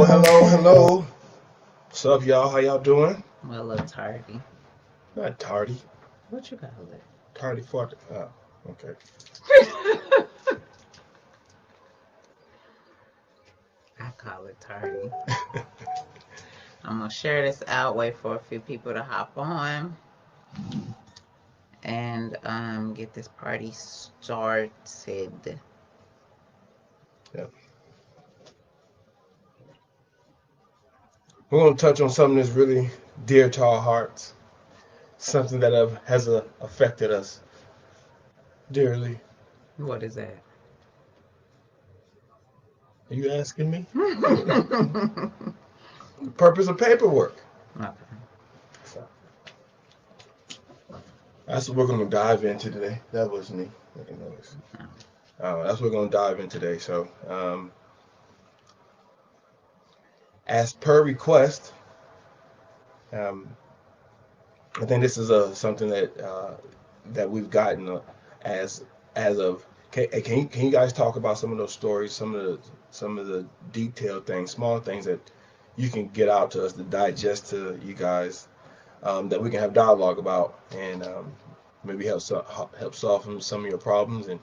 Hello, hello, hello. What's up, y'all? How y'all doing? Well, a little tardy. Not tardy. What you call it? Tardy for the. Oh, okay. I call it tardy. I'm gonna share this out. Wait for a few people to hop on and get this party started. Yeah. We're going to touch on something that's really dear to our hearts, something that has affected us dearly. What is that? Are you asking me? Okay. The purpose of paperwork. So that's what we're going to dive into today. That was me making noise. That's what we're going to dive in today. So, as per request, um, I think this is something that we've gotten as as of. Can you guys talk about some of those stories, some of the detailed things, small things that you can get out to us to digest to you guys, that we can have dialogue about, and maybe help solve some of your problems and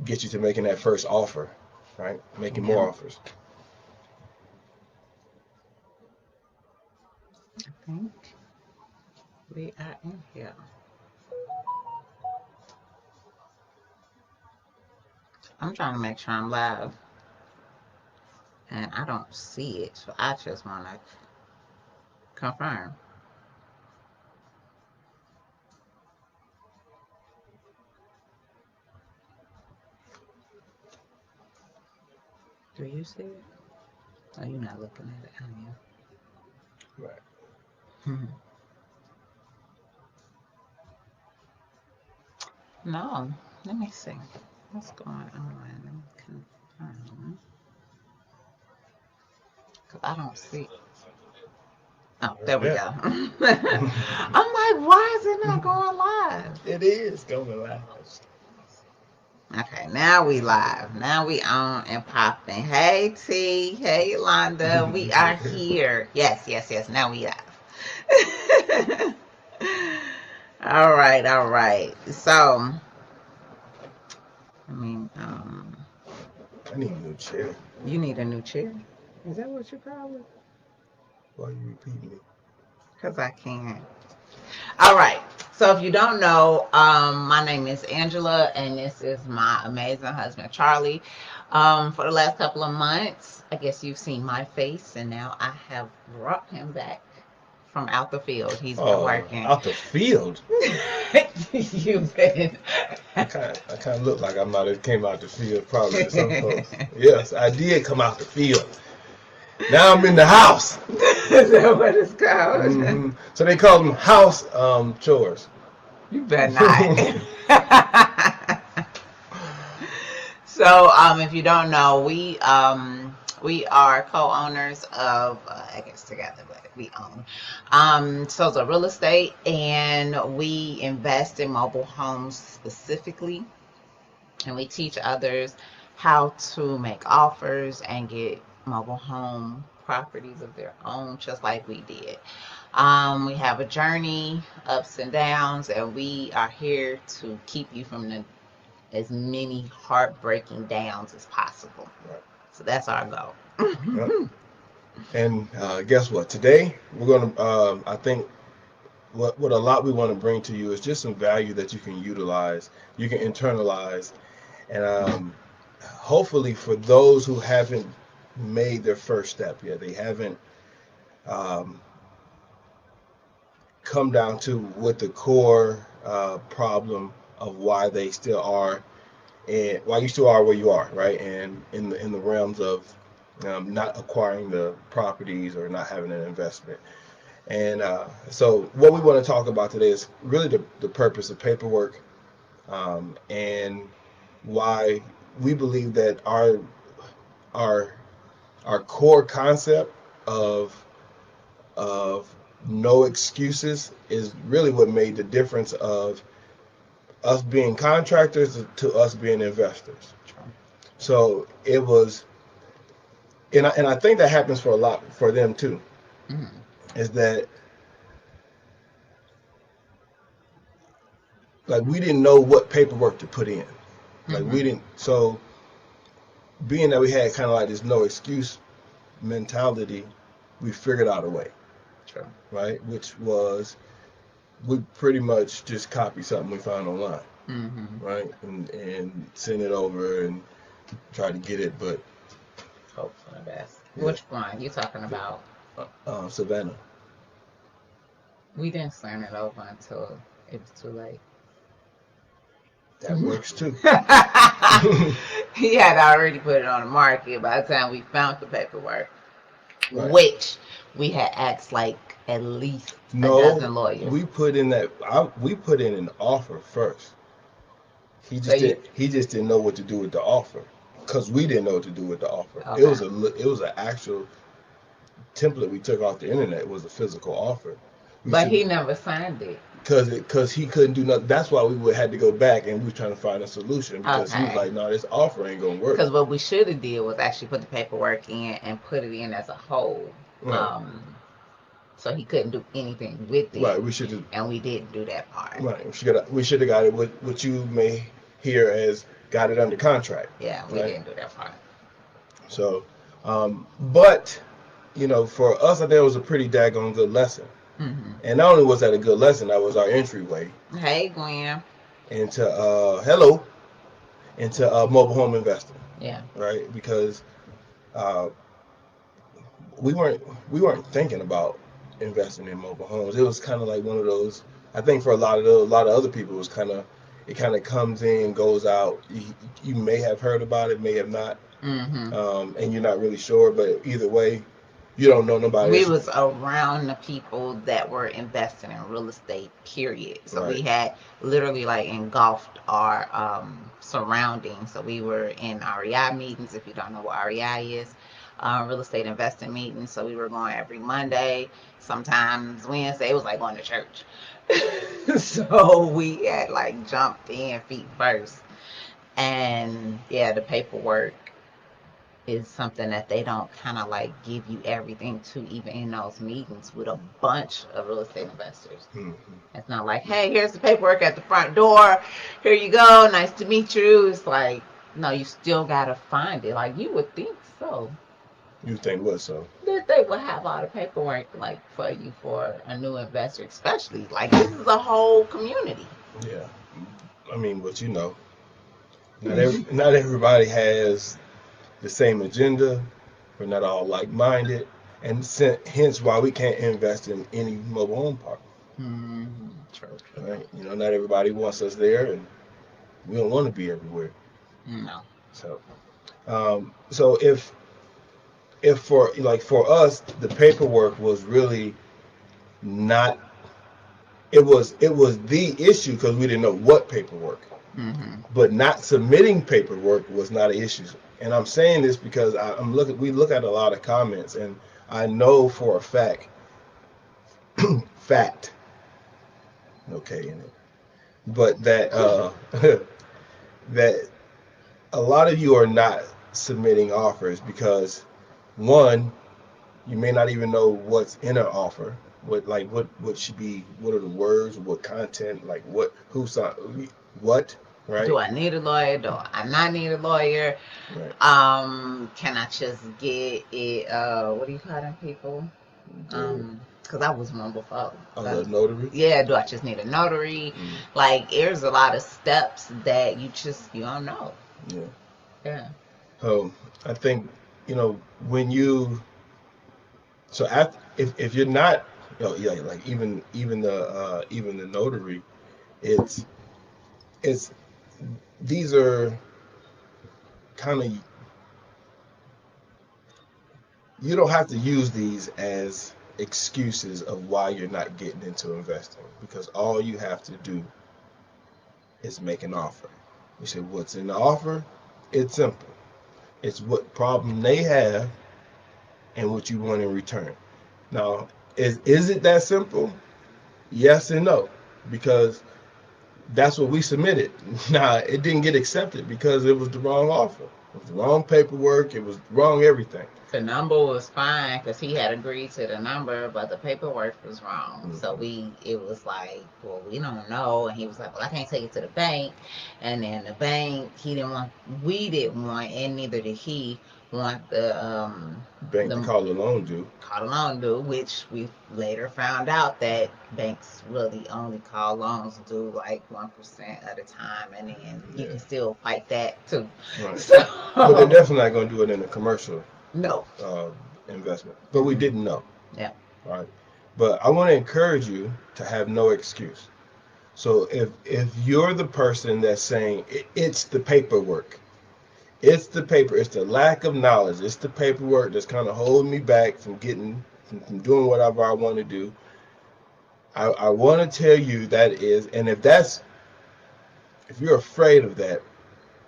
get you to making that first offer, right? Making Yeah, more offers. I think we are in here. I'm trying to make sure I'm live, and I don't see it, so I just want to confirm. Do you see it? Oh, you're not looking at it, are Right. you? No, let me see. What's going on? Let me confirm. Because I don't see. Oh, there we Yeah. go. I'm like, why is it not going live? It is going live. Okay, now we live. Now we on and popping. Hey T, hey Yolanda, we are here. Yes, yes, yes. Now we live. All right, all right. So, I mean, I need a new chair. you need a new chair. Is that what you call it? Why are you repeating me? Because I can't. All right. So if you don't know, my name is Angela, and this is my amazing husband Charlie. For the last couple of months, I guess you've seen my face, and now I have brought him back from out the field. He's been working. Out the field. You've been. I kind of look like I might have came out the field probably to some folks. Yes, I did come out the field. Now I'm in the house. Is that what it's called? So they call them house chores. You better not. So, if you don't know, we are co-owners of I guess together, but we own Sozo Real Estate, and we invest in mobile homes specifically, and we teach others how to make offers and get mobile home properties of their own, just like we did. We have a journey, ups and downs, and we are here to keep you from as many heartbreaking downs as possible. Right. So that's our goal. Yep. And guess what? Today we're gonna. I think what a lot we want to bring to you is just some value that you can utilize, you can internalize, and hopefully for those who haven't made their first step yet, they haven't um, come down to what the core problem of why they still are and why you still are where you are, right? And in the realms of not acquiring the properties or not having an investment. And so what we want to talk about today is really the purpose of paperwork, and why we believe that our our core concept of no excuses is really what made the difference of us being contractors to us being investors. So and I think that happens for a lot for them too. Mhm. Is that like we didn't know what paperwork to put in. Like we Mhm. didn't. So being that we had kind of like this no excuse mentality, we figured out a way, True. right? Which was we pretty much just copy something we found online, Mhm. right? And send it over and try to get it. But Hope for the best. yeah, Which one you talking about? Savannah, We didn't send it over until it was too late. that works too. He had already put it on the market by the time we found the paperwork, Right. which we had asked like at least a No, dozen lawyers. we put in we put in an offer first. So you He just didn't know what to do with the offer because we didn't know what to do with the offer. okay? It was an actual template we took off the internet. It was a physical offer. We But should he never signed it. because he couldn't do nothing. That's why we would had to go back and we were trying to find a solution because he was Okay. like, no, this offer ain't gonna work. Because what we should have did was actually put the paperwork in and put it in as a whole. Right, Um, so he couldn't do anything with it, right. We should have and we didn't do that part. right. We should have got it. What you may hear as got it under contract. Yeah, we Right. didn't do that part. So, but you know, for us, I think it was a pretty daggone good lesson. Hmm. And not only was that a good lesson, that was our entryway Hey, Gwen. into into mobile home investing, Yeah. right? Because uh, we weren't we weren't thinking about investing in mobile homes. It was kind of like one of those. I think for a lot of other people, it was it kind of comes in, goes out. You may have heard about it, may have not, Hmm. and you're not really sure. But either way, you don't know nobody. We Else. was around the people that were investing in real estate, period. So we Right, had literally like engulfed our surroundings. So we were in REI meetings, if you don't know what REI is, real estate investing meetings. So we were going every Monday, sometimes Wednesday. It was like going to church. So we had like jumped in feet first. And yeah, the paperwork is something that they don't kind of like give you everything to, even in those meetings with a bunch of real estate investors. hmm It's not like, hey, here's the paperwork at the front door. Here you go. Nice to meet you. It's like, no, you still got to find it. Like, you would think so. you think what so? That they would have all the paperwork like for you for a new investor, especially. Like, this is a whole community. Yeah, I mean, but you know, not everybody has the same agenda. We're not all like-minded, and hence why we can't invest in any mobile home park. Mm-hmm. True, true. Right? You know, not everybody wants us there, and we don't want to be everywhere. No. So, so if for us, the paperwork was really not. It was the issue because we didn't know what paperwork. Mm-hmm. But not submitting paperwork was not an issue. And I'm saying this because I'm looking. We look at a lot of comments, and I know for a fact, okay, in it, but that that a lot of you are not submitting offers because one, you may not even know what's in an offer. What should be, what are the words, what content, like what, right? Do I need a lawyer? Do I not need a lawyer? Right. Can I just get it? What do you call them people? Because I was one before. The notary. Yeah, do I just need a notary? Mm. Like, there's a lot of steps that you don't know. Yeah. Yeah. I think when you if you're not yeah, like even the notary, it's it's these are kind of, you don't have to use these as excuses of why you're not getting into investing, because all you have to do is make an offer. You say, what's in the offer? It's simple. It's what problem they have and what you want in return. Now, is it that simple? Yes and no, because that's what we submitted. Now, it didn't get accepted because it was the wrong offer. It was the wrong paperwork. It was wrong everything. The number was fine because he had agreed to the number, but the paperwork was wrong. So Mm-hmm. it was like, well, we don't know. And he was like, well, I can't take it to the bank. And then the bank, we didn't want, and neither did he want Bank to the call the loan due. call loan due, which we later found out that banks really only call loans due like 1% at a time, and then you Yeah, can still fight that too. right. But they're So definitely not going to do it in a commercial no. uh, investment. But we Mm-mm. didn't know, Yeah. right? But I want to encourage you to have no excuse. So if you're the person that's saying it's the paperwork, it's the paper, it's the lack of knowledge, it's the paperwork that's kind of holding me back from from doing whatever I want to do. I want to tell you that is, and if you're afraid of that,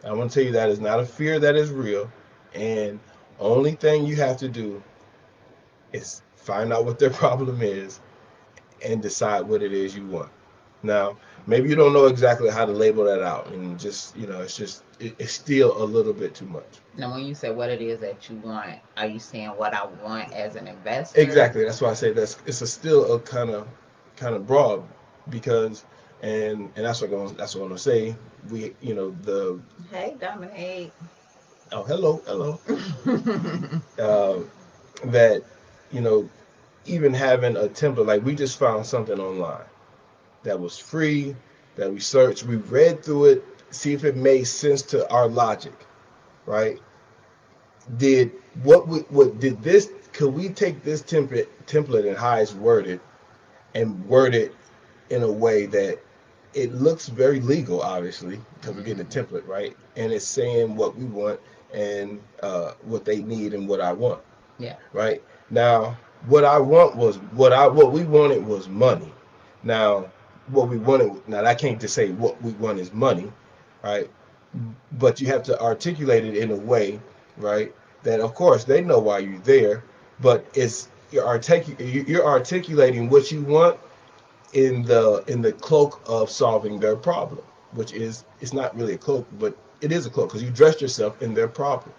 I want to tell you that is not a fear, that is real. And only thing you have to do is find out what their problem is and decide what it is you want. Now, maybe you don't know exactly how to label that out, and just it's still a little bit too much. Now, when you say what it is that you want, are you saying what I want as an investor? Exactly. That's why I say still a kind of broad, because and that's what I'm gonna say. We the Hey, Dominique. oh, hello, uh, that you know even having a template, like we just found something online that was free, that we searched, we read through it, see if it made sense to our logic, right? Did what did this? Could we take this template and how it's worded and word it in a way that it looks very legal, obviously, because we're getting a Mhm. template, right? And it's saying what we want and what they need and what I want, Yeah. right? Now, what we wanted was money. Now, now I can't just say what we want is money, right? But you have to articulate it in a way, right? That of course they know why you're there, but you're articulating what you want in the cloak of solving their problem, which is it's not really a cloak, but it is a cloak because you dressed yourself in their problem.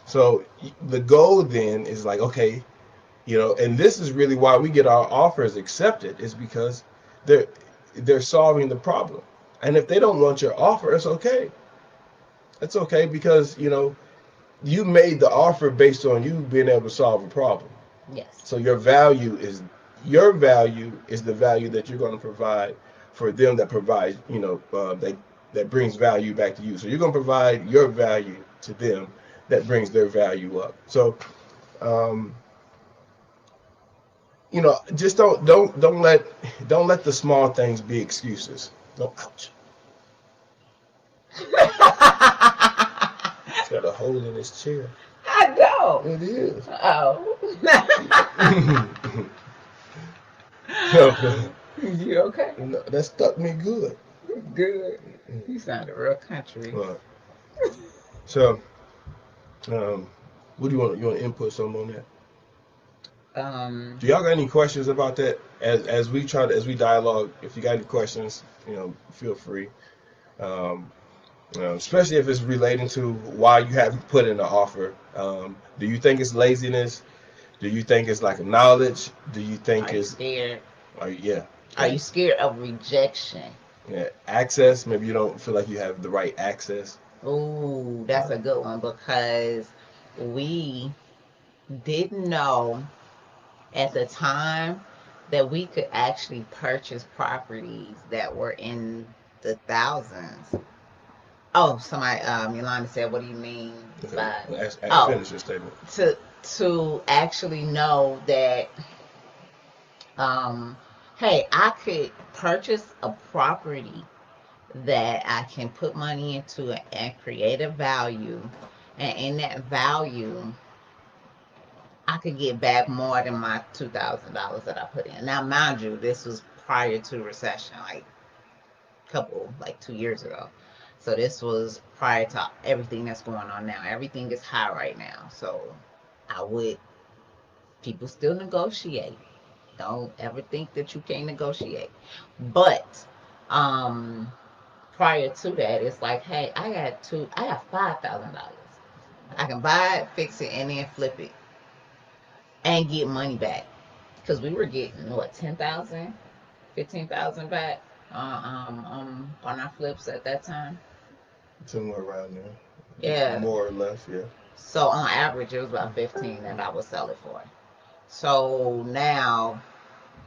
So the goal then is like, okay, and this is really why we get our offers accepted, is because they're they're solving the problem. And if they don't want your offer, it's okay. It's okay because you made the offer based on you being able to solve a problem. Yes. So your value is the value that you're going to provide for them, that provides that brings value back to you. So you're going to provide your value to them that brings their value up. So um, just don't let the small things be excuses. Don't ouch. It's got a hole in his chair. I don't. It is. Oh. So, You okay? that stuck me good. Good. You sounded real country. Right. So, um, what do you want? You want to input some on that? Um, Do y'all got any questions about that? As we dialogue, if you got any questions, feel free. Um, especially if it's relating to why you haven't put in the offer. Do you think it's laziness? Do you think it's like knowledge? Do you think are you it's scared? yeah, Are you scared of rejection? yeah, access? Maybe you don't feel like you have the right access. Ooh, that's a good one because we didn't know at the time that we could actually purchase properties that were in the thousands. Oh, somebody, Yolanda said, "What do you mean Okay, by?" Oh, finish your statement. to actually know that, um, hey, I could purchase a property that I can put money into it and create a value, and in that value, I could get back more than my $2,000 that I put in. Now, mind you, this was prior to recession, like couple like 2 years ago. So this was prior to everything that's going on now. Everything is high right now. So I would people still negotiate. Don't ever think that you can't negotiate. But um prior to that, it's like, hey, I got $5,000. I can buy it, fix it, and then flip it and get money back. Because we were getting what 10,000, 15,000 back on our flips at that time. Somewhere around there, Yeah. more or less, yeah. So on average, it was about 15 that I would sell it for. So now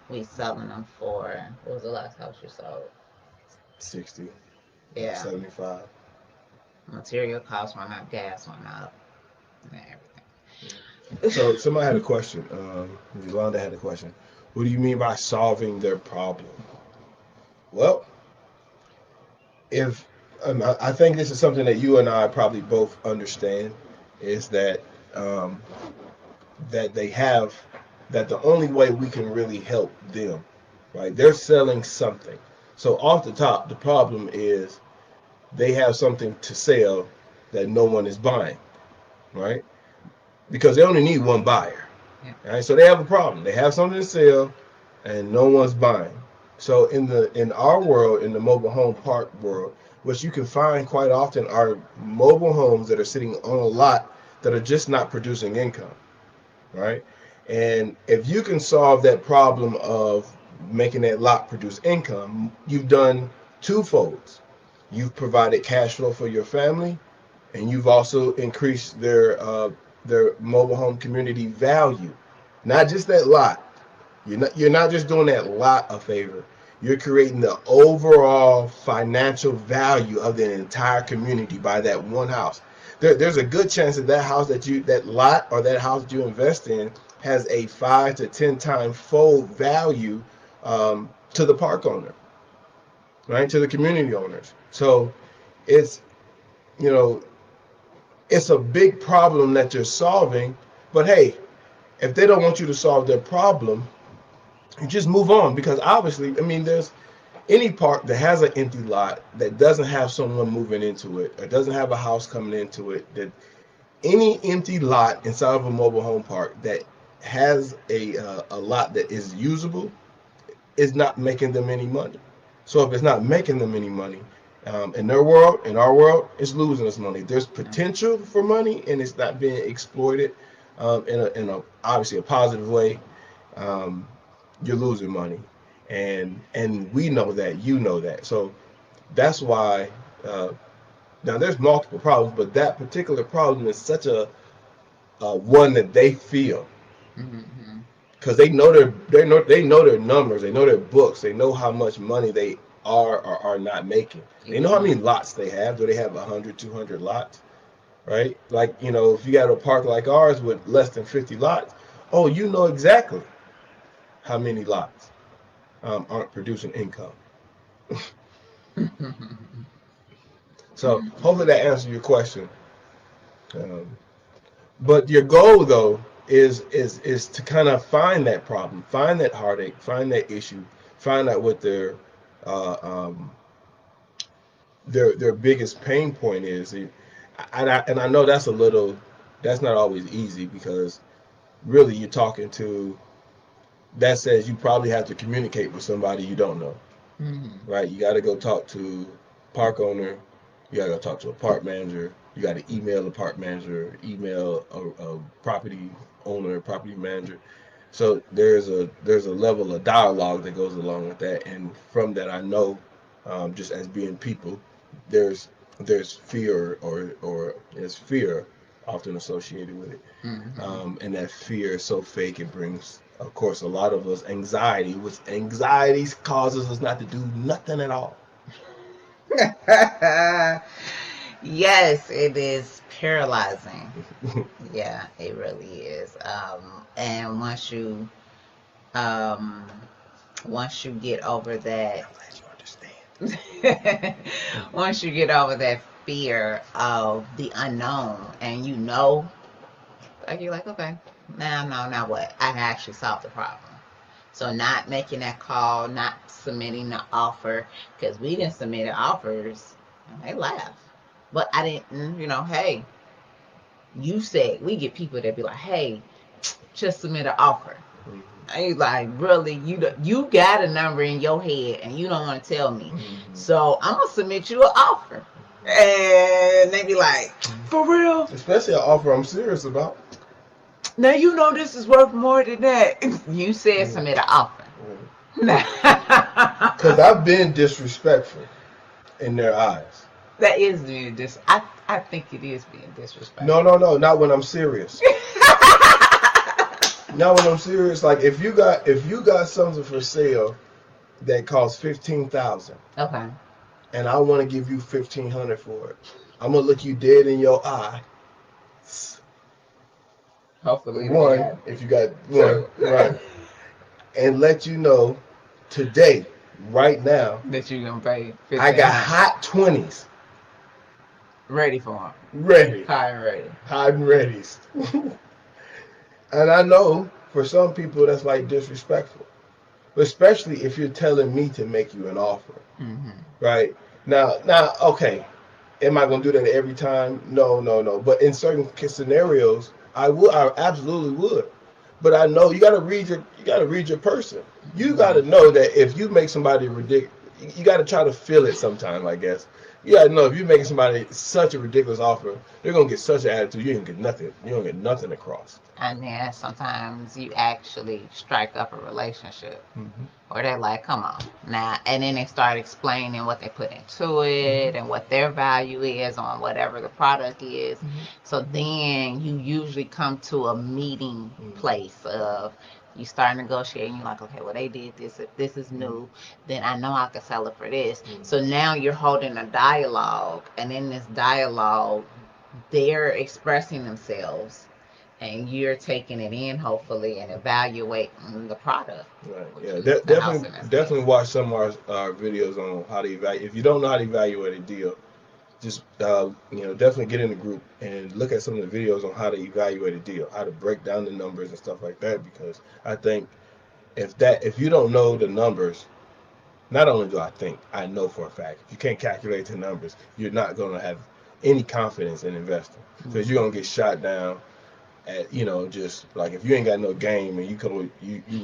we selling them for, what was the last house you sold? 60, Yeah. 75. Material costs went up, gas went up, and Yeah. everything. So somebody had a question. Yolanda had a question. What do you mean by solving their problem? Well, if I think this is something that you and I probably both understand, is that um, that they have that the only way we can really help them, right? They're selling something. So off the top, the problem is they have something to sell that no one is buying, right? Because they only need one buyer, Yeah. right? So they have a problem. They have something to sell, and no one's buying. So in our world, in the mobile home park world, what you can find quite often are mobile homes that are sitting on a lot that are just not producing income, right? And if you can solve that problem of making that lot produce income, you've done two folds. You've provided cash flow for your family, and you've also increased their mobile home community value. Not just that lot. You're not just doing that lot a favor. You're creating the overall financial value of the entire community by that one house. There's a good chance that that lot or that house that you invest in has a 5 to 10 times fold value to the park owner, right? To the community owners. So it's you know it's a big problem that you're solving. But hey, if they don't want you to solve their problem, you just move on, because obviously, I mean, there's any park that has an empty lot that doesn't have someone moving into it or doesn't have a house coming into it, that any empty lot inside of a mobile home park that has a lot that is usable is not making them any money. So if it's not making them any money, in their world, in our world, it's losing us money. There's potential for money, and it's not being exploited in a obviously a positive way. Um, you're losing money, and we know that, you know that. So that's why. Now there's multiple problems, but that particular problem is such a one that they feel, Mm-hmm. because they know their numbers, they know their books, they know how much money they are or are not making. They know how many lots they have. Do they have 100, 200 lots, right? Like, if you got a park like ours with less than 50 lots, oh, you know exactly how many lots aren't producing income. So hopefully that answers your question. Um, but your goal though is to kind of find that problem, find that heartache, find that issue, find out what uh, um, their biggest pain point is. And I know that's not always easy, because really you're talking to, that says you probably have to communicate with somebody you don't know, Mm-hmm. right? You got to go talk to park owner, you got to go talk to a park manager, you got to email the park manager, email a property owner, property manager. So there's a level of dialogue that goes along with that, and from that I know, just as being people, there's fear, or there's fear often associated with it, Mm-hmm. and that fear is so fake, it brings, of course, a lot of us anxiety, which anxiety causes us not to do nothing at all. Yes, it is paralyzing. Yeah, it really is. And um, once you get over that, I'm glad you understand. once you get over that fear of the unknown, and like you're like, okay, now what? I can actually solve the problem. So not making that call, not submitting the offer, because we didn't submit offers, and they laugh. But I didn't, hey, you said we get people that be like, hey, just submit an offer. And you like, really, you got a number in your head and you don't want to tell me. Mm-hmm. So I'm gonna submit you an offer. And they be like, For real? Especially an offer I'm serious about. Now you know this is worth more than that. You said submit an offer. Because I've been disrespectful in their eyes. That is being I think it is being disrespectful. No, not when I'm serious. Not when I'm serious. Like if you got something for sale that costs $15,000, Okay. and I want to give you $1,500 for it, I'm gonna look you dead in your eye. Hopefully, One, if you got one, right, and let you know today, right now, that you're gonna pay. I got hot 20s ready for them. ready, High and ready. hot and ready. And I know for some people that's like disrespectful, especially if you're telling me to make you an offer, right? Now, okay, am I gonna do that every time? No. But in certain scenarios, I absolutely would. But I know you gotta read your person. You gotta know that if you make somebody ridiculous, you gotta try to feel it sometime, I guess. You gotta know if you're making somebody such a ridiculous offer, they're gonna get such an attitude. You don't get nothing. You don't get nothing across. And then sometimes you actually strike up a relationship, or they're like, "Come on now," and then they start explaining what they put into it and what their value is on whatever the product is. So then you usually come to a meeting place of you start negotiating. You're like, okay, well they did this. If this is new, then I know I can sell it for this. So now you're holding a dialogue, and in this dialogue, they're expressing themselves. And you're taking it in, hopefully, and evaluating the product. Right. Yeah. Definitely watch some of our videos on how to evaluate. If you don't know how to evaluate a deal, just definitely get in the group and look at some of the videos on how to evaluate a deal, how to break down the numbers and stuff like that. Because I think if you don't know the numbers, not only do I know for a fact, if you can't calculate the numbers, you're not going to have any confidence in investing because you're going to get shot down. At, just like if you ain't got no game and you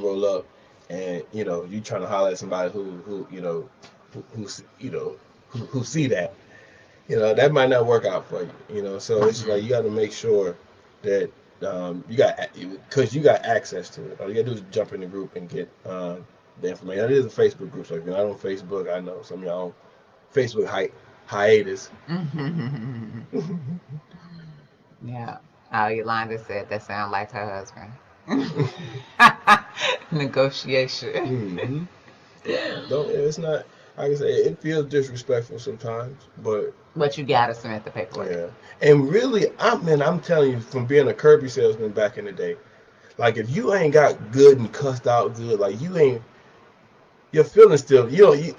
roll up and you trying to holler at somebody who see that, that might not work out for you, so it's like you got to make sure that because you got access to it. All you got to do is jump in the group and get the information. It is a Facebook group, so if you're not on Facebook, I know some of y'all on Facebook hiatus. Yeah. Oh, Yolanda said that sounds like her husband. Negotiation. Yeah, it's not. Like I say, it feels disrespectful sometimes, but you gotta submit the paperwork. Yeah, and really, I'm telling you, from being a Kirby salesman back in the day, like if you ain't got good and cussed out good, like your feelings still, you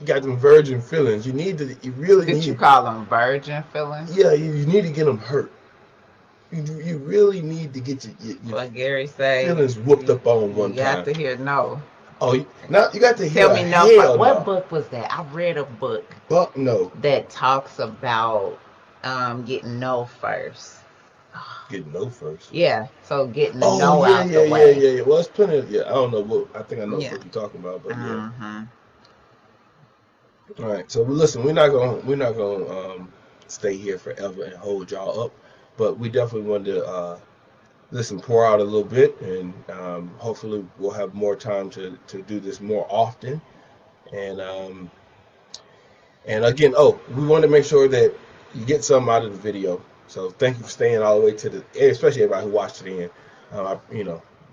got them virgin feelings. You call them virgin feelings? Yeah, you need to get them hurt. You really need to get your what Gary say, feelings whooped up on one time. You got to hear no. Oh, now you got to hear. Tell me no. What book was that? I read a book. No. That talks about getting no first. Getting no first. Yeah, so getting the no out the way. Yeah. Well, it's plenty of, I don't know what, I think I know what you're talking about, but yeah. All right, so listen, we're not gonna stay here forever and hold y'all up, but we definitely wanted to pour out a little bit, and hopefully we'll have more time to do this more often, and again, we want to make sure that you get something out of the video. So thank you for staying all the way to the, especially everybody who watched it in.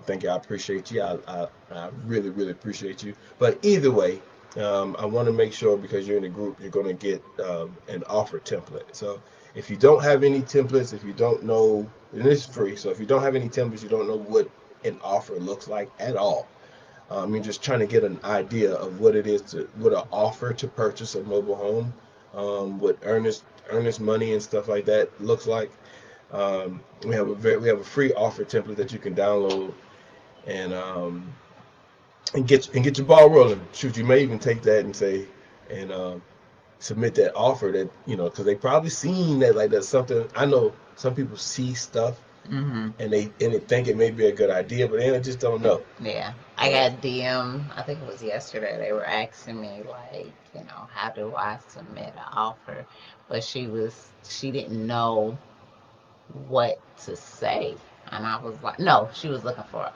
Thank you. I appreciate you. I really, really appreciate you. But either way, I want to make sure, because you're in the group, you're going to get an offer template. So if you don't have any templates, if you don't know, and it's free, so if you don't have any templates, you don't know what an offer looks like at all. You're just trying to get an idea of what it is what an offer to purchase a mobile home, what earnest money and stuff like that looks like. We have a free offer template that you can download and get your ball rolling. Shoot, you may even take that and say and submit that offer that because they probably seen that, like, that's something. I know some people see stuff Mm-hmm. and they think it may be a good idea, but they just don't know. Yeah, I got DM. I think it was yesterday. They were asking me like, how do I submit an offer? But she didn't know what to say, and I was like, no, she was looking for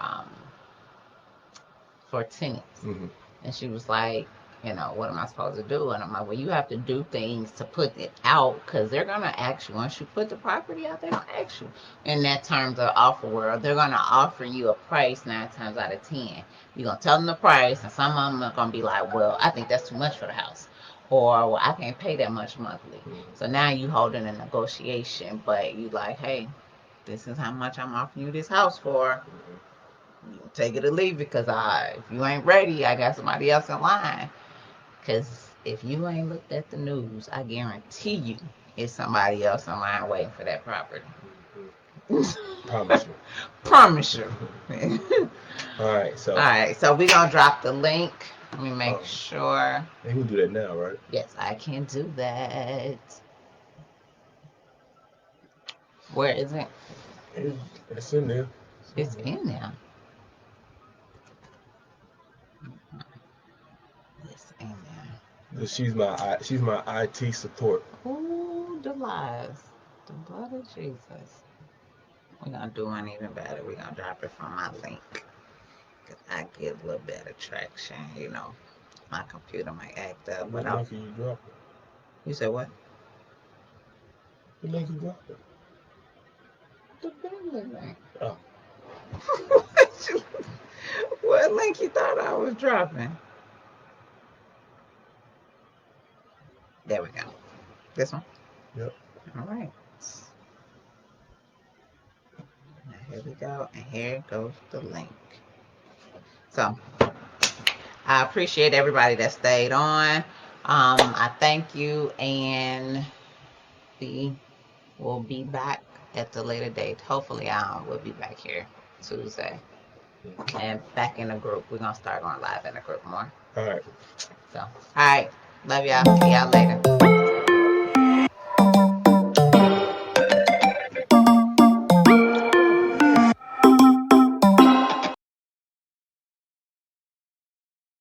tenants. Hmm. And she was like, what am I supposed to do? And I'm like, well, you have to do things to put it out because they're going to ask you. Once you put the property out, they're going to ask you. In that terms of offer world, they're going to offer you a price 9 times out of 10. You're going to tell them the price, and some of them are going to be like, well, I think that's too much for the house. Or, well, I can't pay that much monthly. So now you holding a negotiation, but you like, hey, this is how much I'm offering you this house for. Take it or leave it, because if you ain't ready, I got somebody else in line. Because if you ain't looked at the news, I guarantee you it's somebody else in line waiting for that property. Promise you. Promise you. All right, so. All right, so we're going to drop the link. Let me make sure. You can do that now, right? Yes, I can do that. Where is it? It's in there. It's in there. It's in there. She's my IT support. Ooh, the lies. The blood of Jesus. We're going to do one even better. We're going to drop it from my link. Because I get a little better traction, My computer might act up. What link are you dropping? You said what? What link you dropping? The Bentley link. Oh. What link you thought I was dropping? There we go. This one? Yep. All right. Now here we go. And here goes the link. So, I appreciate everybody that stayed on. I thank you, and we will be back at the later date. Hopefully, we'll be back here Tuesday and back in the group. We're gonna start going live in the group more. All right. So, all right, love y'all. See y'all later.